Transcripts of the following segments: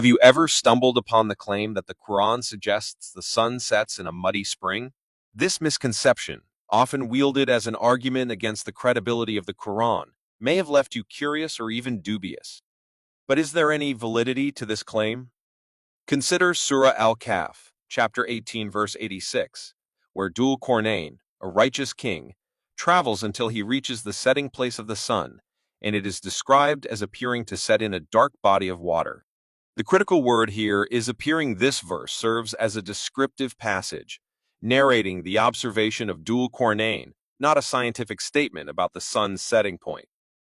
Have you ever stumbled upon the claim that the Quran suggests the sun sets in a muddy spring? This misconception, often wielded as an argument against the credibility of the Quran, may have left you curious or even dubious. But is there any validity to this claim? Consider Surah Al-Kahf, chapter 18, verse 86, where Dhul Qarnayn, a righteous king, travels until he reaches the setting place of the sun, and it is described as appearing to set in a dark body of water. The critical word here is appearing. This verse serves as a descriptive passage, narrating the observation of Dhul Qarnayn, not a scientific statement about the sun's setting point.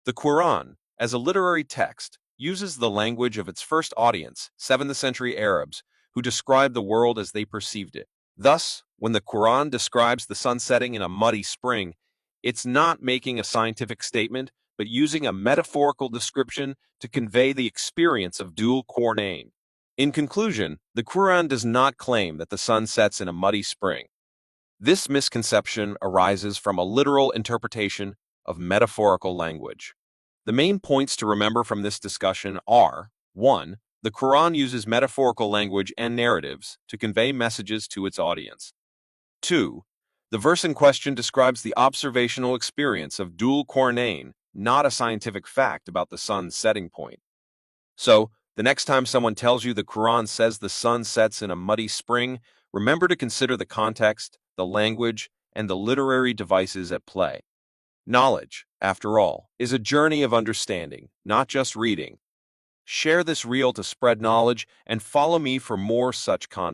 The Quran, as a literary text, uses the language of its first audience, 7th century Arabs, who described the world as they perceived it. Thus, when the Quran describes the sun setting in a muddy spring, it's not making a scientific statement, but using a metaphorical description to convey the experience of Dhul Qarnayn. In conclusion, the Quran does not claim that the sun sets in a muddy spring. This misconception arises from a literal interpretation of metaphorical language. The main points to remember from this discussion are: 1. The Quran uses metaphorical language and narratives to convey messages to its audience. 2. The verse in question describes the observational experience of Dhul Qarnayn, not a scientific fact about the sun's setting point. So, the next time someone tells you the Quran says the sun sets in a muddy spring, remember to consider the context, the language, and the literary devices at play. Knowledge, after all, is a journey of understanding, not just reading. Share this reel to spread knowledge and follow me for more such content.